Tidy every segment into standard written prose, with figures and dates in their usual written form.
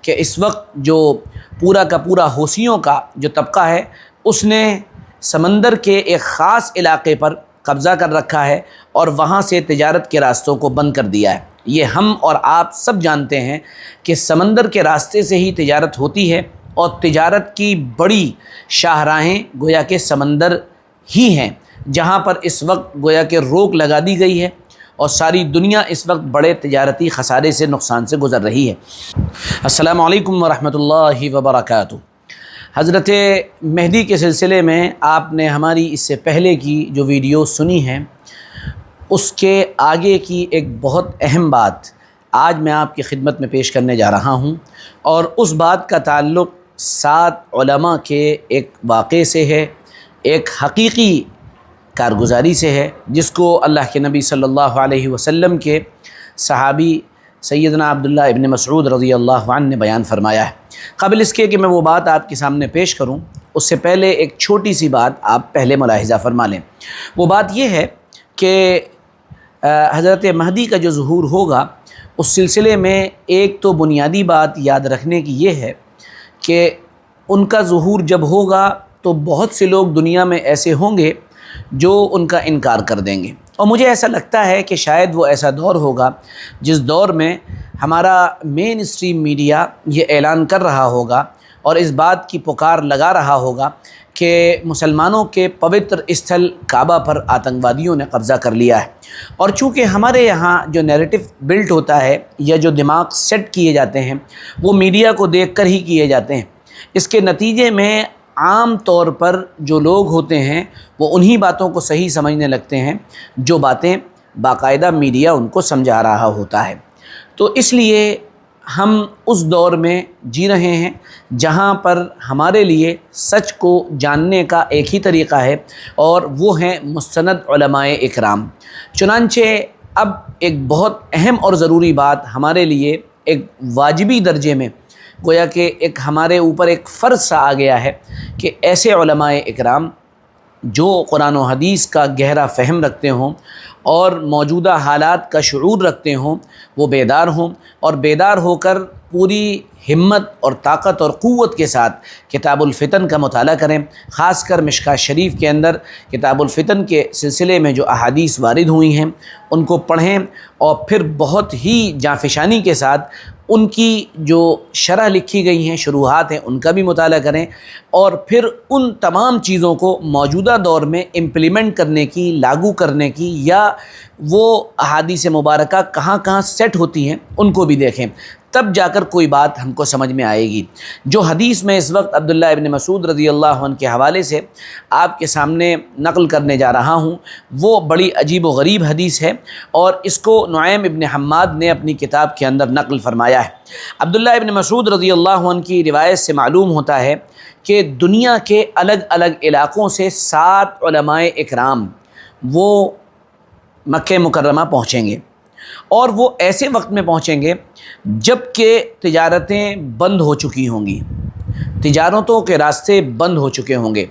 کہ اس وقت جو پورا کا پورا حوثیوں کا جو طبقہ ہے اس نے سمندر کے ایک خاص علاقے پر قبضہ کر رکھا ہے اور وہاں سے تجارت کے راستوں کو بند کر دیا ہے۔ یہ ہم اور آپ سب جانتے ہیں کہ سمندر کے راستے سے ہی تجارت ہوتی ہے اور تجارت کی بڑی شاہراہیں گویا کہ سمندر ہی ہیں، جہاں پر اس وقت گویا کہ روک لگا دی گئی ہے اور ساری دنیا اس وقت بڑے تجارتی خسارے سے نقصان سے گزر رہی ہے۔ السلام علیکم ورحمۃ اللہ وبرکاتہ۔ حضرت مہدی کے سلسلے میں آپ نے ہماری اس سے پہلے کی جو ویڈیو سنی ہے اس کے آگے کی ایک بہت اہم بات آج میں آپ کی خدمت میں پیش کرنے جا رہا ہوں، اور اس بات کا تعلق 7 علماء کے ایک واقعے سے ہے، ایک حقیقی کارگزاری سے ہے جس کو اللہ کے نبی صلی اللہ علیہ وسلم کے صحابی سیدنا عبداللہ ابن مسعود رضی اللہ عنہ نے بیان فرمایا ہے۔ قبل اس کے کہ میں وہ بات آپ کے سامنے پیش کروں اس سے پہلے ایک چھوٹی سی بات آپ پہلے ملاحظہ فرما لیں۔ وہ بات یہ ہے کہ حضرت مہدی کا جو ظہور ہوگا اس سلسلے میں ایک تو بنیادی بات یاد رکھنے کی یہ ہے کہ ان کا ظہور جب ہوگا تو بہت سے لوگ دنیا میں ایسے ہوں گے جو ان کا انکار کر دیں گے، اور مجھے ایسا لگتا ہے کہ شاید وہ ایسا دور ہوگا جس دور میں ہمارا مین اسٹریم میڈیا یہ اعلان کر رہا ہوگا اور اس بات کی پکار لگا رہا ہوگا کہ مسلمانوں کے پوتر استھل کعبہ پر آتنکوادیوں نے قبضہ کر لیا ہے۔ اور چونکہ ہمارے یہاں جو نیریٹو بلٹ ہوتا ہے یا جو دماغ سیٹ کیے جاتے ہیں وہ میڈیا کو دیکھ کر ہی کیے جاتے ہیں، اس کے نتیجے میں عام طور پر جو لوگ ہوتے ہیں وہ انہی باتوں کو صحیح سمجھنے لگتے ہیں جو باتیں باقاعدہ میڈیا ان کو سمجھا رہا ہوتا ہے۔ تو اس لیے ہم اس دور میں جی رہے ہیں جہاں پر ہمارے لیے سچ کو جاننے کا ایک ہی طریقہ ہے اور وہ ہیں مستند علماء اکرام۔ چنانچہ اب ایک بہت اہم اور ضروری بات ہمارے لیے ایک واجبی درجے میں گویا کہ ایک ہمارے اوپر ایک فرض سا آ گیا ہے کہ ایسے علماء اکرام جو قرآن و حدیث کا گہرا فہم رکھتے ہوں اور موجودہ حالات کا شعور رکھتے ہوں وہ بیدار ہوں، اور بیدار ہو کر پوری ہمت اور طاقت اور قوت کے ساتھ کتاب الفتن کا مطالعہ کریں، خاص کر مشکوٰۃ شریف کے اندر کتاب الفتن کے سلسلے میں جو احادیث وارد ہوئی ہیں ان کو پڑھیں، اور پھر بہت ہی جانفشانی کے ساتھ ان کی جو شرح لکھی گئی ہیں، شروحات ہیں، ان کا بھی مطالعہ کریں، اور پھر ان تمام چیزوں کو موجودہ دور میں امپلیمنٹ کرنے کی، لاگو کرنے کی، یا وہ احادیث مبارکہ کہاں کہاں سیٹ ہوتی ہیں ان کو بھی دیکھیں، تب جا کر کوئی بات ہم کو سمجھ میں آئے گی۔ جو حدیث میں اس وقت عبداللہ ابن مسعود رضی اللہ عنہ کے حوالے سے آپ کے سامنے نقل کرنے جا رہا ہوں وہ بڑی عجیب و غریب حدیث ہے، اور اس کو نعیم ابن حماد نے اپنی کتاب کے اندر نقل فرمایا ہے۔ عبداللہ ابن مسعود رضی اللہ عنہ کی روایت سے معلوم ہوتا ہے کہ دنیا کے الگ الگ علاقوں سے 7 علماء اکرام وہ مکہ مکرمہ پہنچیں گے، اور وہ ایسے وقت میں پہنچیں گے جب کہ تجارتیں بند ہو چکی ہوں گی، تجارتوں کے راستے بند ہو چکے ہوں گے۔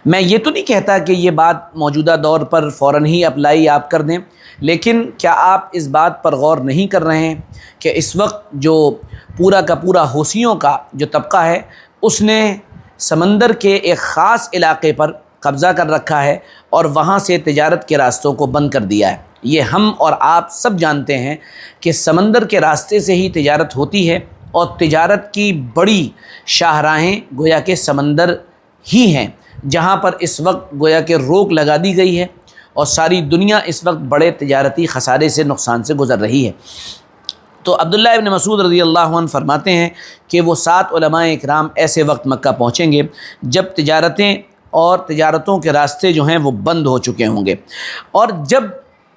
میں یہ تو نہیں کہتا کہ یہ بات موجودہ دور پر فوراً ہی اپلائی آپ کر دیں، لیکن کیا آپ اس بات پر غور نہیں کر رہے ہیں کہ اس وقت جو پورا کا پورا حوثیوں کا جو طبقہ ہے اس نے سمندر کے ایک خاص علاقے پر قبضہ کر رکھا ہے اور وہاں سے تجارت کے راستوں کو بند کر دیا ہے۔ یہ ہم اور آپ سب جانتے ہیں کہ سمندر کے راستے سے ہی تجارت ہوتی ہے اور تجارت کی بڑی شاہراہیں گویا کہ سمندر ہی ہیں، جہاں پر اس وقت گویا کہ روک لگا دی گئی ہے اور ساری دنیا اس وقت بڑے تجارتی خسارے سے نقصان سے گزر رہی ہے۔ تو عبداللہ ابن مسعود رضی اللہ عنہ فرماتے ہیں کہ وہ 7 علماء اکرام ایسے وقت مکہ پہنچیں گے جب تجارتیں اور تجارتوں کے راستے جو ہیں وہ بند ہو چکے ہوں گے، اور جب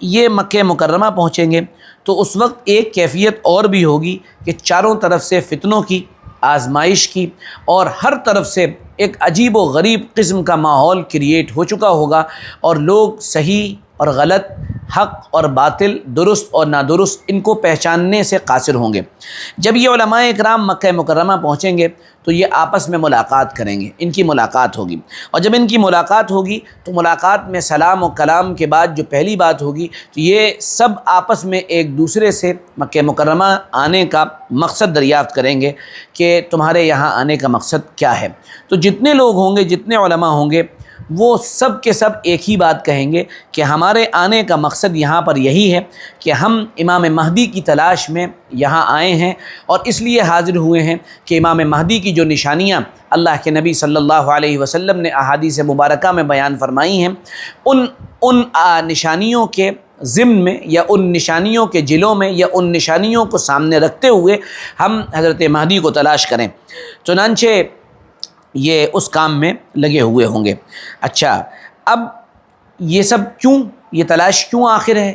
یہ مکہ مکرمہ پہنچیں گے تو اس وقت ایک کیفیت اور بھی ہوگی کہ چاروں طرف سے فتنوں کی، آزمائش کی، اور ہر طرف سے ایک عجیب و غریب قسم کا ماحول کریٹ ہو چکا ہوگا، اور لوگ صحیح اور غلط، حق اور باطل، درست اور نادرست، ان کو پہچاننے سے قاصر ہوں گے۔ جب یہ علماء اکرام مکہ مکرمہ پہنچیں گے تو یہ آپس میں ملاقات کریں گے، ان کی ملاقات ہوگی، اور جب ان کی ملاقات ہوگی تو ملاقات میں سلام و کلام کے بعد جو پہلی بات ہوگی تو یہ سب آپس میں ایک دوسرے سے مکہ مکرمہ آنے کا مقصد دریافت کریں گے کہ تمہارے یہاں آنے کا مقصد کیا ہے۔ تو جتنے لوگ ہوں گے، جتنے علماء ہوں گے، وہ سب کے سب ایک ہی بات کہیں گے کہ ہمارے آنے کا مقصد یہاں پر یہی ہے کہ ہم امام مہدی کی تلاش میں یہاں آئے ہیں، اور اس لیے حاضر ہوئے ہیں کہ امام مہدی کی جو نشانیاں اللہ کے نبی صلی اللہ علیہ وسلم نے احادیث مبارکہ میں بیان فرمائی ہیں، ان نشانیوں کے ضمن میں، یا ان نشانیوں کے جلوں میں، یا ان نشانیوں کو سامنے رکھتے ہوئے ہم حضرت مہدی کو تلاش کریں۔ چنانچہ یہ اس کام میں لگے ہوئے ہوں گے۔ اچھا، اب یہ سب کیوں، یہ تلاش کیوں آخر ہے؟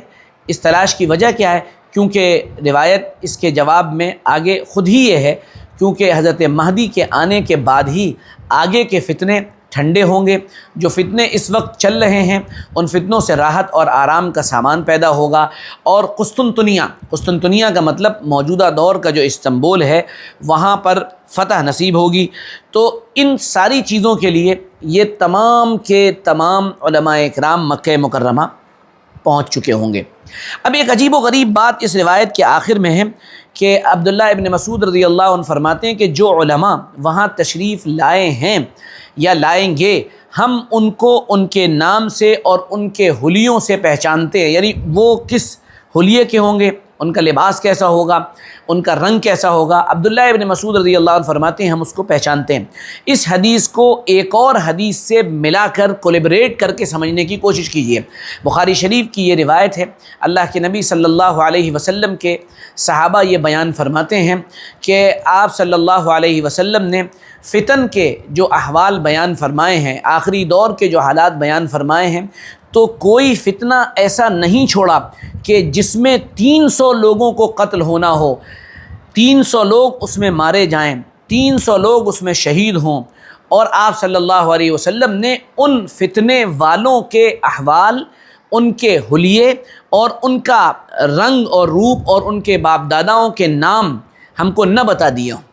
اس تلاش کی وجہ کیا ہے؟ کیونکہ روایت اس کے جواب میں آگے خود ہی یہ ہے، کیونکہ حضرت مہدی کے آنے کے بعد ہی آگے کے فتنے ٹھنڈے ہوں گے۔ جو فتنے اس وقت چل رہے ہیں ان فتنوں سے راحت اور آرام کا سامان پیدا ہوگا، اور قسطنطنیہ کا مطلب موجودہ دور کا جو استنبول ہے، وہاں پر فتح نصیب ہوگی۔ تو ان ساری چیزوں کے لیے یہ تمام کے تمام علماء اکرام مکہ مکرمہ پہنچ چکے ہوں گے۔ اب ایک عجیب و غریب بات اس روایت کے آخر میں ہے کہ عبداللہ ابن مسعود رضی اللہ عنہ فرماتے ہیں کہ جو علماء وہاں تشریف لائے ہیں یا لائیں گے، ہم ان کو ان کے نام سے اور ان کے حلیوں سے پہچانتے ہیں، یعنی وہ کس حلیے کے ہوں گے، ان کا لباس کیسا ہوگا، ان کا رنگ کیسا ہوگا۔ عبداللہ ابن مسعود رضی اللہ عنہ فرماتے ہیں ہم اس کو پہچانتے ہیں۔ اس حدیث کو ایک اور حدیث سے ملا کر کولیبریٹ کر کے سمجھنے کی کوشش کیجیے۔ بخاری شریف کی یہ روایت ہے، اللہ کے نبی صلی اللہ علیہ وسلم کے صحابہ یہ بیان فرماتے ہیں کہ آپ صلی اللہ علیہ وسلم نے فتن کے جو احوال بیان فرمائے ہیں، آخری دور کے جو حالات بیان فرمائے ہیں، تو کوئی فتنہ ایسا نہیں چھوڑا کہ جس میں 300 لوگوں کو قتل ہونا ہو، 300 لوگ اس میں مارے جائیں، 300 لوگ اس میں شہید ہوں، اور آپ صلی اللہ علیہ وسلم نے ان فتنے والوں کے احوال، ان کے حلیے اور ان کا رنگ اور روپ اور ان کے باپ داداؤں کے نام ہم کو نہ بتا دیے ہوں۔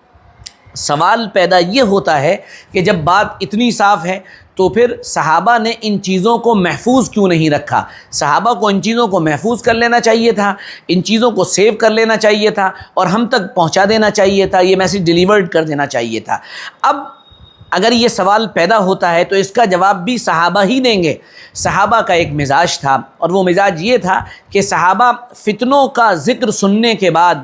سوال پیدا یہ ہوتا ہے کہ جب بات اتنی صاف ہے تو پھر صحابہ نے ان چیزوں کو محفوظ کیوں نہیں رکھا؟ صحابہ کو ان چیزوں کو محفوظ کر لینا چاہیے تھا، ان چیزوں کو سیو کر لینا چاہیے تھا، اور ہم تک پہنچا دینا چاہیے تھا، یہ میسیج ڈیلیورڈ کر دینا چاہیے تھا۔ اب اگر یہ سوال پیدا ہوتا ہے تو اس کا جواب بھی صحابہ ہی دیں گے۔ صحابہ کا ایک مزاج تھا، اور وہ مزاج یہ تھا کہ صحابہ فتنوں کا ذکر سننے کے بعد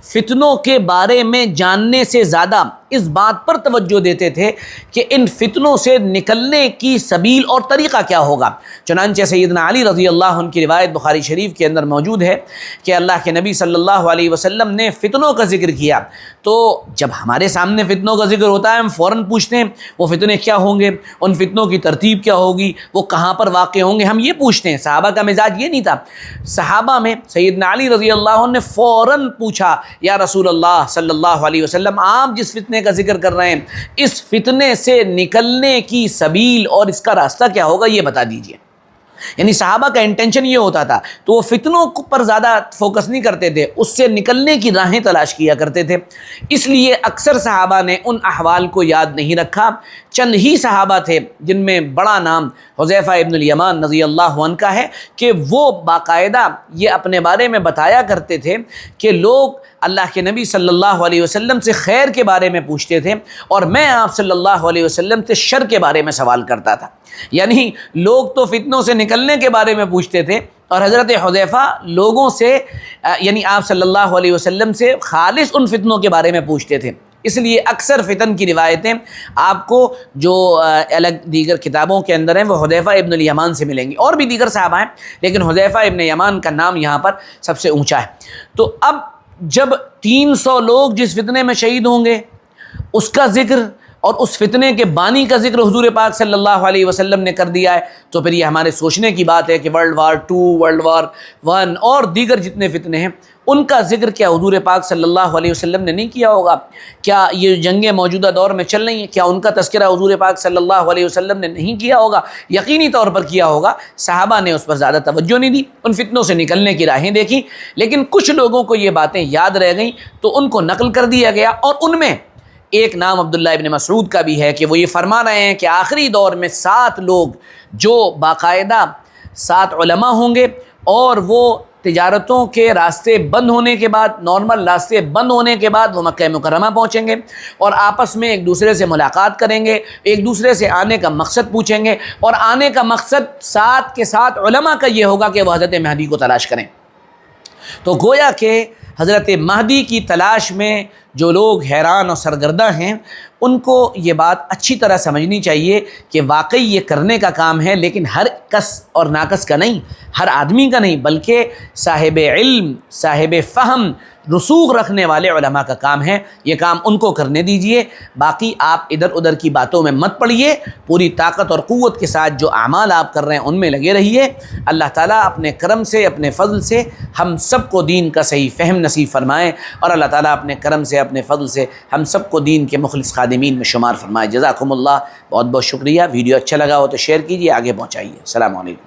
فتنوں کے بارے میں جاننے سے زیادہ اس بات پر توجہ دیتے تھے کہ ان فتنوں سے نکلنے کی سبیل اور طریقہ کیا ہوگا۔ چنانچہ سیدنا علی رضی اللہ عنہ کی روایت بخاری شریف کے اندر موجود ہے کہ اللہ کے نبی صلی اللہ علیہ وسلم نے فتنوں کا ذکر کیا، تو جب ہمارے سامنے فتنوں کا ذکر ہوتا ہے ہم فوراً پوچھتے ہیں وہ فتنے کیا ہوں گے، ان فتنوں کی ترتیب کیا ہوگی، وہ کہاں پر واقع ہوں گے، ہم یہ پوچھتے ہیں۔ صحابہ کا مزاج یہ نہیں تھا۔ صحابہ میں سیدنا علی رضی اللہ عنہ نے فوراً پوچھا، یا رسول اللہ صلی اللہ علیہ وسلم، آپ جس فتنے کا ذکر کر رہے ہیں اس فتنے سے نکلنے کی سبیل اور اس کا راستہ کیا ہوگا یہ بتا دیجئے۔ یعنی صحابہ کا انٹینشن یہ ہوتا تھا، تو وہ فتنوں پر زیادہ فوکس نہیں کرتے تھے، اس سے نکلنے کی راہیں تلاش کیا کرتے تھے۔ اس لیے اکثر صحابہ نے ان احوال کو یاد نہیں رکھا۔ چند ہی صحابہ تھے جن میں بڑا نام حذیفہ ابن الیمان رضی اللہ عنہ کا ہے کہ وہ باقاعدہ یہ اپنے بارے میں بتایا کرتے تھے کہ لوگ اللہ کے نبی صلی اللہ علیہ وسلم سے خیر کے بارے میں پوچھتے تھے، اور میں آپ صلی اللہ علیہ وسلم سے شر کے بارے میں سوال کرتا تھا۔ یعنی لوگ تو فتنوں سے نکلنے کے بارے میں پوچھتے تھے، اور حضرت حذیفہ لوگوں سے یعنی آپ صلی اللہ علیہ وسلم سے خالص ان فتنوں کے بارے میں پوچھتے تھے۔ اس لیے اکثر فتن کی روایتیں آپ کو جو الگ دیگر کتابوں کے اندر ہیں وہ حذیفہ ابن الیمان سے ملیں گی، اور بھی دیگر صحابہ ہیں، لیکن حذیفہ ابن یمان کا نام یہاں پر سب سے اونچا ہے۔ تو اب جب 300 لوگ جس فتنے میں شہید ہوں گے اس کا ذکر اور اس فتنے کے بانی کا ذکر حضور پاک صلی اللہ علیہ وسلم نے کر دیا ہے تو پھر یہ ہمارے سوچنے کی بات ہے کہ ورلڈ وار 2، ورلڈ وار 1 اور دیگر جتنے فتنے ہیں ان کا ذکر کیا حضور پاک صلی اللہ علیہ وسلم نے نہیں کیا ہوگا؟ کیا یہ جنگیں موجودہ دور میں چل رہی ہیں، کیا ان کا تذکرہ حضور پاک صلی اللہ علیہ وسلم نے نہیں کیا ہوگا؟ یقینی طور پر کیا ہوگا، صحابہ نے اس پر زیادہ توجہ نہیں دی، ان فتنوں سے نکلنے کی راہیں دیکھی، لیکن کچھ لوگوں کو یہ باتیں یاد رہ گئیں تو ان کو نقل کر دیا گیا، اور ان میں ایک نام عبداللہ ابن مسعود کا بھی ہے کہ وہ یہ فرما رہے ہیں کہ آخری دور میں 7 لوگ جو باقاعدہ 7 علماء ہوں گے، اور وہ تجارتوں کے راستے بند ہونے کے بعد، نارمل راستے بند ہونے کے بعد وہ مکہ مکرمہ پہنچیں گے اور آپس میں ایک دوسرے سے ملاقات کریں گے، ایک دوسرے سے آنے کا مقصد پوچھیں گے، اور آنے کا مقصد 7 کے 7 علماء کا یہ ہوگا کہ وہ حضرت مہدی کو تلاش کریں۔ تو گویا کہ حضرت مہدی کی تلاش میں جو لوگ حیران اور سرگردہ ہیں ان کو یہ بات اچھی طرح سمجھنی چاہیے کہ واقعی یہ کرنے کا کام ہے، لیکن ہر کس اور ناکس کا نہیں، ہر آدمی کا نہیں، بلکہ صاحب علم، صاحب فہم، رسوخ رکھنے والے علماء کا کام ہے، یہ کام ان کو کرنے دیجئے۔ باقی آپ ادھر ادھر کی باتوں میں مت پڑیے، پوری طاقت اور قوت کے ساتھ جو اعمال آپ کر رہے ہیں ان میں لگے رہیے۔ اللہ تعالیٰ اپنے کرم سے، اپنے فضل سے ہم سب کو دین کا صحیح فہم نصیب فرمائے، اور اللہ تعالیٰ اپنے کرم سے، اپنے فضل سے ہم سب کو دین کے مخلص خادمین میں شمار فرمائے۔ جزاکم اللہ، بہت بہت شکریہ۔ ویڈیو اچھا لگا ہو تو شیئر کیجیے، آگے پہنچائیے۔ السلام علیکم۔